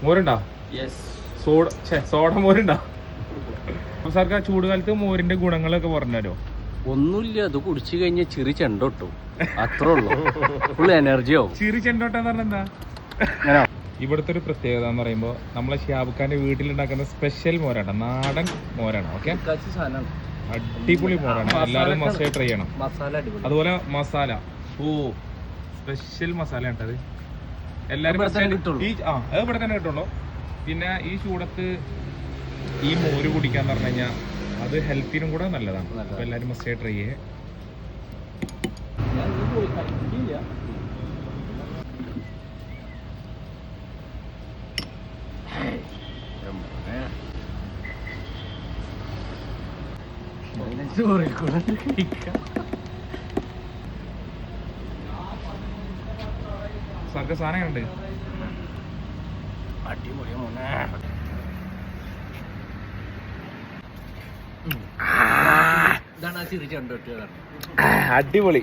മോരുണ്ടോ? Soda മോരുണ്ടോ? സർക്കാർ ചൂടുകാലത്ത് മോരിന്റെ ഗുണങ്ങളൊക്കെ പറഞ്ഞല്ലോ. ഒന്നുമില്ല, അത് കുടിച്ചു കഴിഞ്ഞാൽ ചിറി ചെണ്ടോട്ടു, അത്രേ ഉള്ളൂ. ഫുൾ എനർജി ആവും. ചിറി ചെണ്ടോട്ടെന്ന് പറഞ്ഞ എന്താ? ഇവിടുത്തെ ഒരു പ്രത്യേകത എന്ന് പറയുമ്പോൾ നമ്മളെ ഷിയാബുഖാന്റെ വീട്ടിലുണ്ടാക്കുന്ന സ്പെഷ്യൽ മോരാണ്, നാടൻ മോരാണ്. ഓക്കെ, അടിപൊളി മോരാണ്, എല്ലാവരും മസ്റ്റ് ട്രൈ ചെയ്യണം. അതുപോലെ മസാല, സ്പെഷ്യൽ മസാല ഉണ്ടത്, എല്ലാവരും അത് ഇവിടെ തന്നെ കിട്ടുള്ളൂ. പിന്നെ ഈ ചൂടത്ത് ഈ മോര് കുടിക്കാന്ന് പറഞ്ഞു കഴിഞ്ഞാൽ അത് ഹെൽത്തിനും കൂടെ നല്ലതാണ്. അപ്പൊ എല്ലാവരും മസ്റ്റ് ട്രൈ ചെയ്യേ. സർക്കാർ സാധനം ഉണ്ട്, അടിപൊളിയാ മോനെ. ഇതാണ് ആ ചിരി ചെണ്ടോട്ട്. അടിപൊളി.